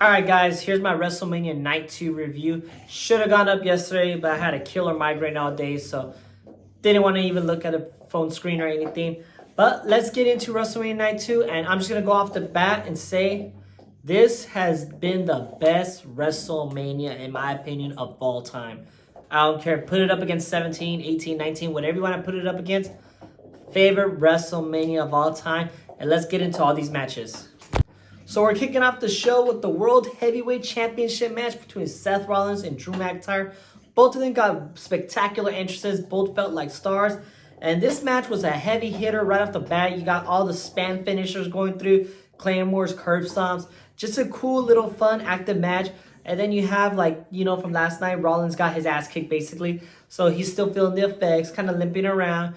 Alright guys, here's my WrestleMania Night 2 review. Should have gone up yesterday, but I had a killer migraine all day, so didn't want to even look at a phone screen or anything. But let's get into WrestleMania Night 2, and I'm just going to go off the bat and say this has been the best WrestleMania, in my opinion, of all time. I don't care. Put it up against 17, 18, 19, whatever you want to put it up against. Favorite WrestleMania of all time. And let's get into all these matches. So we're kicking off the show with the World Heavyweight Championship match between Seth Rollins and Drew McIntyre. Both of them got spectacular entrances. Both felt like stars. And this match was a heavy hitter right off the bat. You got all the spam finishers going through. Claymores, curb stomps. Just a cool little fun active match. And then you have, like, you know, from last night, Rollins got his ass kicked basically. So he's still feeling the effects, kind of limping around.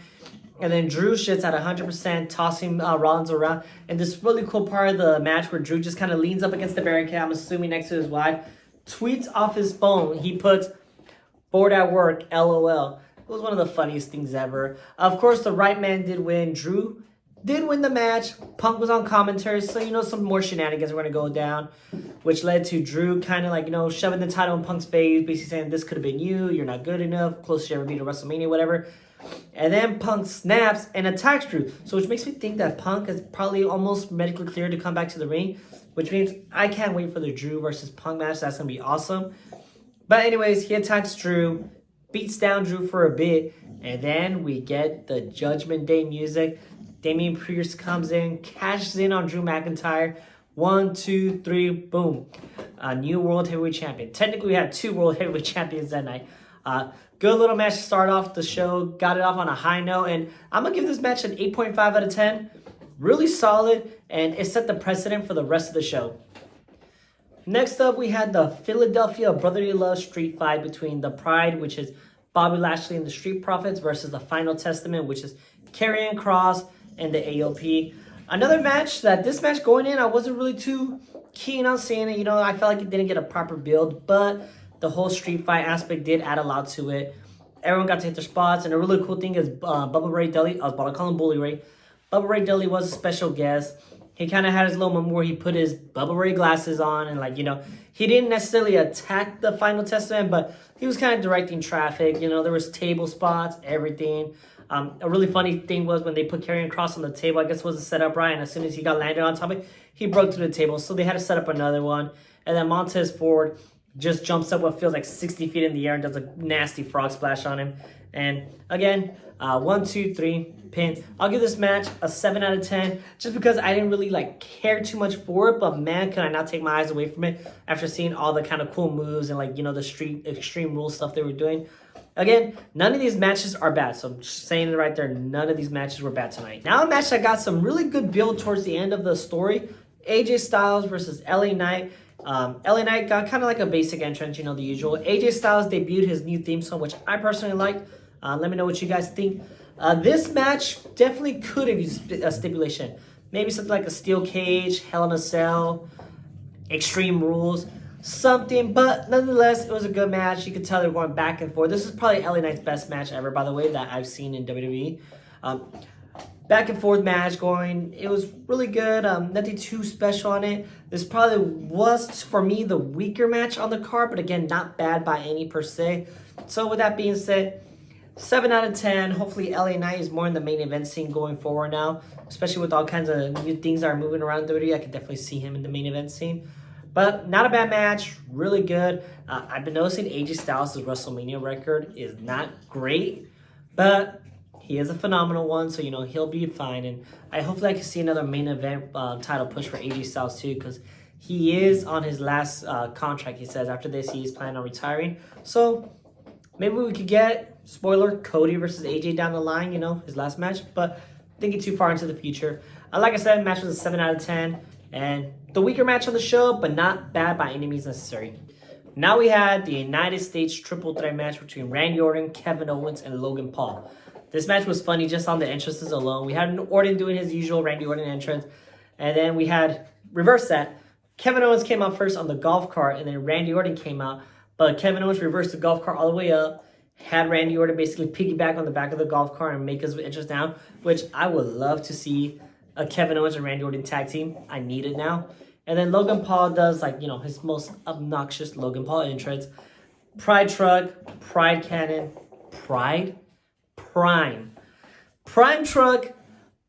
And then Drew shits at 100%, tossing Rollins around. And this really cool part of the match where Drew just kind of leans up against the barricade, I'm assuming next to his wife, tweets off his phone. He puts, "Bored at work, LOL." It was one of the funniest things ever. Of course, the right man did win. Drew did win the match. Punk was on commentary, so, you know, some more shenanigans were going to go down, which led to Drew kind of, like, you know, shoving the title in Punk's face, basically saying, "This could have been you. You're not good enough. Closest you ever be to WrestleMania," whatever. And then Punk snaps and attacks Drew. So which makes me think that Punk is probably almost medically cleared to come back to the ring, which means I can't wait for the Drew versus Punk match. That's going to be awesome. But anyways, he attacks Drew, beats down Drew for a bit, and then we get the Judgment Day music. Damian Priest comes in, cashes in on Drew McIntyre. 1, 2, 3, boom. A new World Heavyweight Champion. Technically, we had 2 World Heavyweight Champions that night. Good little match to start off the show. Got it off on a high note. And I'm going to give this match an 8.5 out of 10. Really solid. And it set the precedent for the rest of the show. Next up, we had the Philadelphia Brotherly Love street fight between the Pride, which is Bobby Lashley and the Street Profits, versus the Final Testament, which is Karrion Kross and the AOP. Another match that this match going in, I wasn't really too keen on seeing it. You know, I felt like it didn't get a proper build, but the whole street fight aspect did add a lot to it. Everyone got to hit their spots, and a really cool thing is Bubba Ray Dudley, I was about to call him Bully Ray. Bubba Ray Dudley was a special guest. He kind of had his little moment where he put his Bubba Ray glasses on, and, like, you know, he didn't necessarily attack the Final Testament, but he was kind of directing traffic. You know, there was table spots, everything. A really funny thing was when they put Karrion Kross on the table, I guess it wasn't set up right, and as soon as he got landed on top of it, he broke through the table, so they had to set up another one. And then Montez Ford just jumps up what feels like 60 feet in the air and does a nasty frog splash on him. And again, 1, 2, 3, pin. I'll give this match a 7 out of 10 just because I didn't really, like, care too much for it, but man, could I not take my eyes away from it after seeing all the kind of cool moves and, like, you know, the street extreme rules stuff they were doing. Again, none of these matches are bad, so I'm just saying it right there, none of these matches were bad tonight. Now a match that got some really good build towards the end of the story, AJ Styles versus LA Knight. LA Knight got kind of like a basic entrance, you know, the usual. AJ Styles debuted his new theme song, which I personally like. Let me know what you guys think. This match definitely could have used a stipulation. Maybe something like a steel cage, Hell in a Cell, Extreme Rules, something. But nonetheless, it was a good match. You could tell they were going back and forth. This is probably LA Knight's best match ever, by the way, that I've seen in WWE. Back and forth match going. It was really good. Nothing too special on it. This probably was, for me, the weaker match on the card, but again, not bad by any per se. So with that being said, 7 out of 10. Hopefully LA Knight is more in the main event scene going forward now, especially with all kinds of new things that are moving around WWE. I could definitely see him in the main event scene. But not a bad match. Really good. I've been noticing AJ Styles' WrestleMania record is not great, but he is a phenomenal one, so, you know, he'll be fine. And hopefully I can see another main event title push for AJ Styles too, because he is on his last contract, he says. After this, he's planning on retiring. So maybe we could get, spoiler, Cody versus AJ down the line, you know, his last match. But thinking too far into the future. Like I said, match was a 7 out of 10. And the weaker match on the show, but not bad by any means necessary. Now we had the United States triple threat match between Randy Orton, Kevin Owens, and Logan Paul. This match was funny just on the entrances alone. We had Orton doing his usual Randy Orton entrance. And then we had, reverse that, Kevin Owens came out first on the golf cart, and then Randy Orton came out. But Kevin Owens reversed the golf cart all the way up, had Randy Orton basically piggyback on the back of the golf cart and make his entrance down, which I would love to see a Kevin Owens and Randy Orton tag team. I need it now. And then Logan Paul does like, his most obnoxious Logan Paul entrance. Pride truck, pride cannon, prime truck,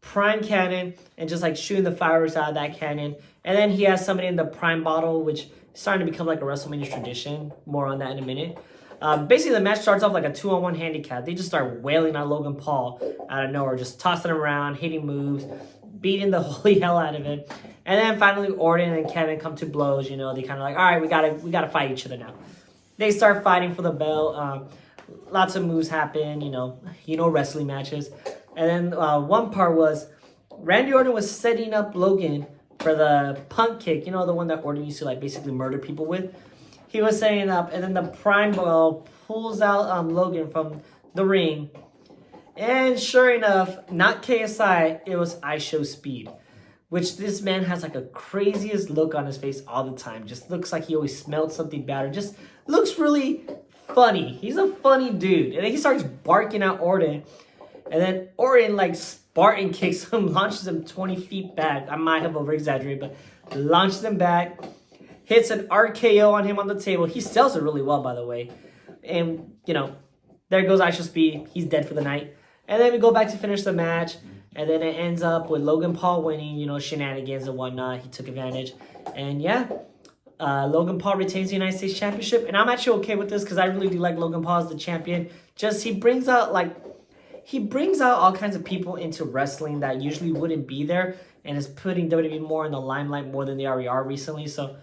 prime cannon, and just like shooting the fireworks out of that cannon. And then he has somebody in the prime bottle, which is starting to become like a WrestleMania tradition. More on that in a minute. Basically, the match starts off like a 2-on-1 handicap. They just start wailing on Logan Paul out of nowhere, just tossing him around, hitting moves, beating the holy hell out of him. And then finally, Orton and Kevin come to blows. They kind of like, all right, we gotta fight each other now. They start fighting for the belt. Lots of moves happen. Wrestling matches. And then one part was Randy Orton was setting up Logan for the punt kick. The one that Orton used to like basically murder people with. He was setting it up, and then the prime ball pulls out Logan from the ring. And sure enough, not KSI, it was I Show Speed. Which this man has like a craziest look on his face all the time. Just looks like he always smelled something bad, or just looks really funny. He's a funny dude. And then he starts barking at Orton. And then Orton like Spartan kicks him, launches him 20 feet back. I might have over-exaggerated, but launches him back. Hits an RKO on him on the table. He sells it really well, by the way. And, there goes I Show Speed. He's dead for the night. And then we go back to finish the match. And then it ends up with Logan Paul winning, shenanigans and whatnot. He took advantage. And yeah, Logan Paul retains the United States Championship. And I'm actually okay with this because I really do like Logan Paul as the champion. Just he brings out all kinds of people into wrestling that usually wouldn't be there. And is putting WWE more in the limelight more than they already are recently. So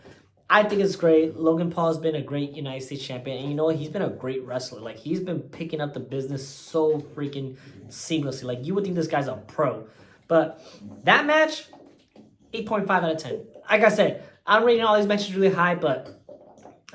I think it's great. Logan Paul has been a great United States champion. And you know what? He's been a great wrestler. Like, he's been picking up the business so freaking seamlessly. Like, you would think this guy's a pro. But that match, 8.5 out of 10. Like I said, I'm rating all these matches really high, but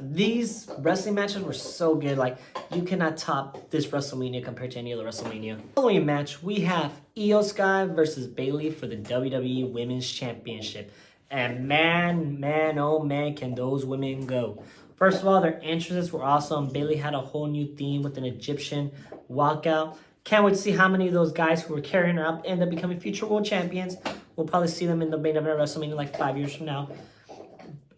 these wrestling matches were so good. Like, you cannot top this WrestleMania compared to any other WrestleMania. Following match, we have Io Sky versus Bayley for the WWE Women's Championship. And man, oh man, can those women go. First of all, their entrances were awesome. Bayley had a whole new theme with an Egyptian walkout. Can't wait to see how many of those guys who were carrying her up end up becoming future world champions. We'll probably see them in the main event of WrestleMania like 5 years from now.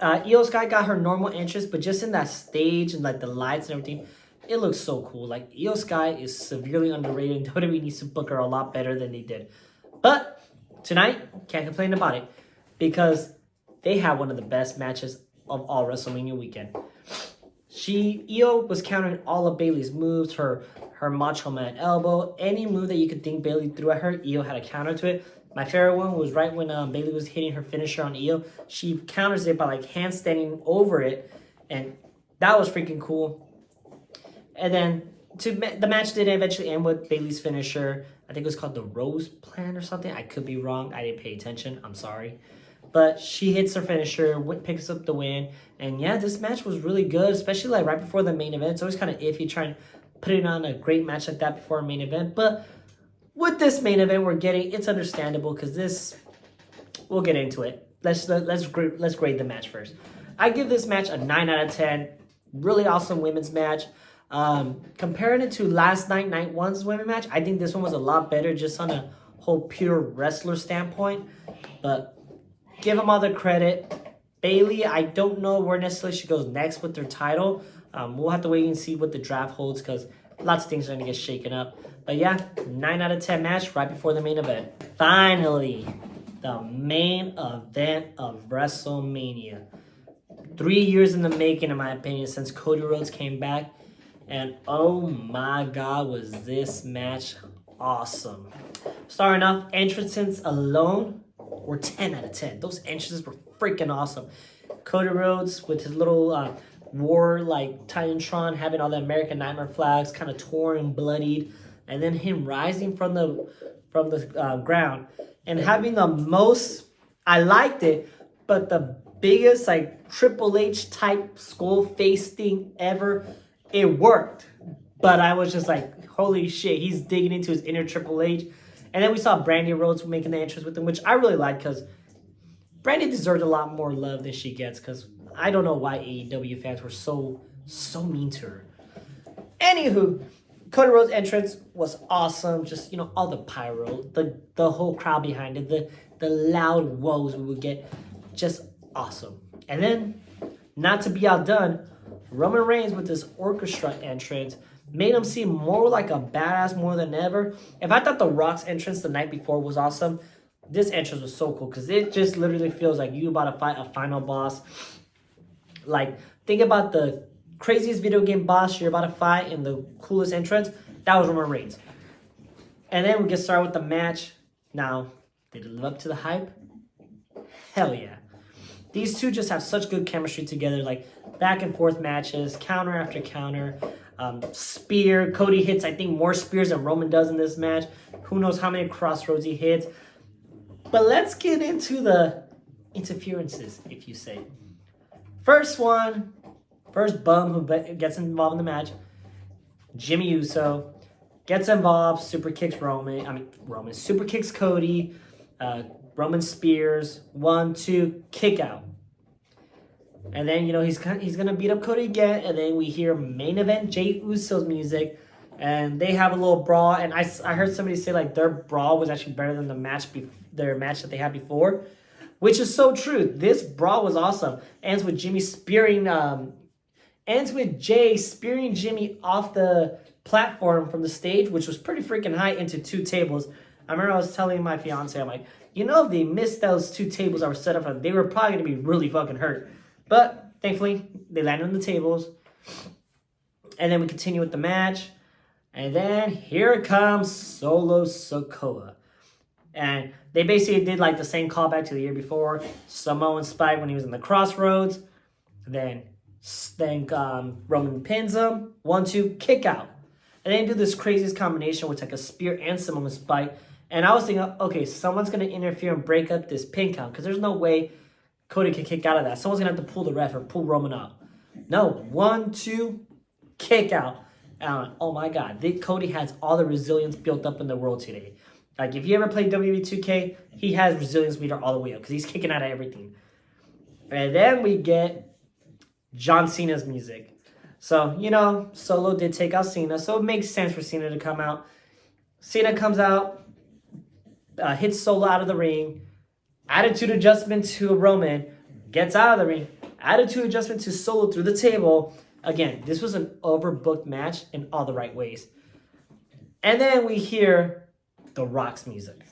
Io Sky got her normal entrance, but just in that stage and like the lights and everything, it looks so cool. Like, Io Sky is severely underrated, and WWE needs to book her a lot better than they did. But tonight, can't complain about it, because they had one of the best matches of all WrestleMania weekend. Io was countering all of Bayley's moves, her Macho Man elbow, any move that you could think Bayley threw at her, Io had a counter to it. My favorite one was right when Bayley was hitting her finisher on Io. She counters it by like handstanding over it, and that was freaking cool. And then the match did eventually end with Bayley's finisher. I think it was called the Rose Plan or something. I could be wrong. I didn't pay attention. I'm sorry. But she hits her finisher, picks up the win. And yeah, this match was really good, especially like right before the main event. It's always kind of iffy trying to put it on a great match like that before a main event. But with this main event we're getting, it's understandable because this, we'll get into it. Let's grade the match first. I give this match a 9 out of 10. Really awesome women's match. Comparing it to last night, Night 1's women's match, I think this one was a lot better just on a whole pure wrestler standpoint. But give them all the credit. Bayley, I don't know where necessarily she goes next with their title. We'll have to wait and see what the draft holds because lots of things are going to get shaken up. But yeah, 9 out of 10 match right before the main event. Finally, the main event of WrestleMania. 3 years in the making, in my opinion, since Cody Rhodes came back. And oh my God, was this match awesome. Starting off, entrances alone were 10 out of 10. Those entrances were freaking awesome. Cody Rhodes with his little war like Titantron, having all the American Nightmare flags kind of torn and bloodied, and then him rising from the ground and having the most, I liked it, but the biggest like Triple H type skull face thing ever. It worked, but I was just like, holy shit, he's digging into his inner Triple H. And then we saw Brandy Rhodes making the entrance with him, which I really liked because Brandy deserved a lot more love than she gets because I don't know why AEW fans were so mean to her. Anywho, Cody Rhodes' entrance was awesome. Just, all the pyro, the whole crowd behind it, the loud woes we would get. Just awesome. And then, not to be outdone, Roman Reigns with this orchestra entrance made him seem more like a badass more than ever. If I thought The Rock's entrance the night before was awesome, this entrance was so cool because it just literally feels like you about to fight a final boss. Like, think about the craziest video game boss you're about to fight in the coolest entrance. That was Roman Reigns. And then we get started with the match. Now, did it live up to the hype? Hell yeah. These two just have such good chemistry together, like back and forth matches, counter after counter. Spear. Cody hits, I think, more spears than Roman does in this match. Who knows how many crossroads he hits. But let's get into the interferences, if you say. First bum who gets involved in the match, Jimmy Uso, gets involved, super kicks super kicks Cody, Roman spears, 1, 2, kick out. And then, he's going to beat up Cody again. And then we hear main event Jey Uso's music. And they have a little brawl. And I heard somebody say, like, their brawl was actually better than their match that they had before. Which is so true. This brawl was awesome. Ends with Jay spearing Jimmy off the platform from the stage, which was pretty freaking high, into 2 tables. I remember I was telling my fiance, I'm like, if they missed those 2 tables that were set up, they were probably going to be really fucking hurt. But thankfully, they landed on the tables. And then we continue with the match. And then here comes Solo Sikoa. And they basically did like the same callback to the year before. Samoan Spike when he was in the Crossroads. Then Roman pins him. 1, 2, kick out. And they do this craziest combination with like a spear and Samoan Spike. And I was thinking, okay, someone's going to interfere and break up this pin count. Because there's no way Cody can kick out of that. Someone's going to have to pull the ref or pull Roman out. No, 1, 2, kick out. And oh my God, Cody has all the resilience built up in the world today. Like, if you ever played WWE 2K, he has resilience meter all the way up because he's kicking out of everything. And then we get John Cena's music. So, Solo did take out Cena, so it makes sense for Cena to come out. Cena comes out, hits Solo out of the ring, attitude adjustment to Roman, gets out of the ring, attitude adjustment to Solo through the table. Again, this was an overbooked match in all the right ways. And then we hear The Rock's music.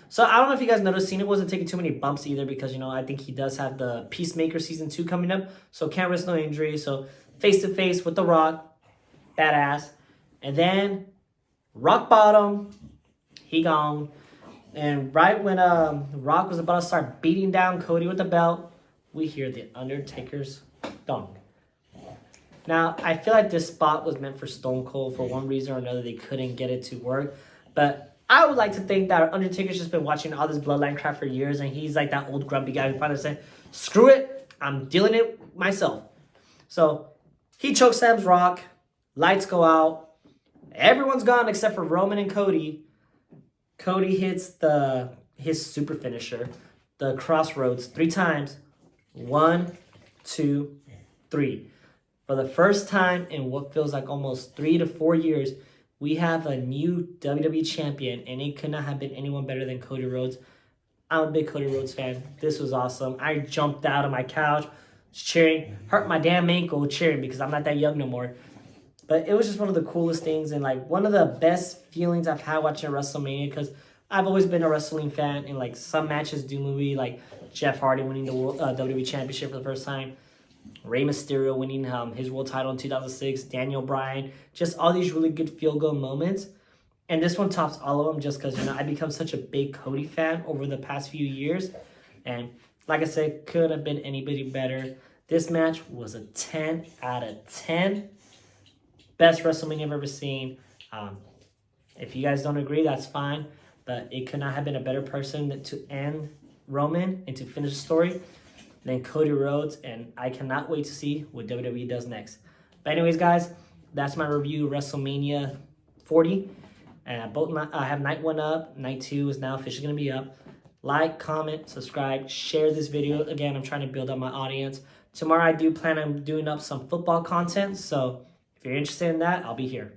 So I don't know if you guys noticed, Cena wasn't taking too many bumps either because, I think he does have the Peacemaker Season 2 coming up. So can't risk no injury. So face-to-face with The Rock. Badass. And then Rock Bottom. He gone. And right when Rock was about to start beating down Cody with the belt, we hear The Undertaker's thunk. Now, I feel like this spot was meant for Stone Cold. For one reason or another, they couldn't get it to work. But I would like to think that Undertaker's just been watching all this Bloodline crap for years, and he's like that old grumpy guy who finally said, screw it, I'm dealing it myself. So he chokeslams Rock, lights go out, everyone's gone except for Roman and Cody. Cody hits his super finisher, the Crossroads, 3 times. 1, 2, 3. For the first time in what feels like almost 3 to 4 years, we have a new WWE champion, and it could not have been anyone better than Cody Rhodes. I'm a big Cody Rhodes fan. This was awesome. I jumped out of my couch, cheering, hurt my damn ankle cheering because I'm not that young no more. But it was just one of the coolest things and like one of the best feelings I've had watching WrestleMania because I've always been a wrestling fan, and like some matches do movie, like Jeff Hardy winning the WWE Championship for the first time. Rey Mysterio winning his world title in 2006, Daniel Bryan, just all these really good feel-good moments. And this one tops all of them just because, I become such a big Cody fan over the past few years. And like I said, could have been anybody better. This match was a 10 out of 10. Best WrestleMania I've ever seen. If you guys don't agree, that's fine. But it could not have been a better person to end Roman and to finish the story than Cody Rhodes, and I cannot wait to see what WWE does next. But anyways, guys, that's my review of WrestleMania 40. And I have night 1 up. Night 2 is now officially going to be up. Like, comment, subscribe, share this video. Again, I'm trying to build up my audience. Tomorrow I do plan on doing up some football content, so if you're interested in that, I'll be here.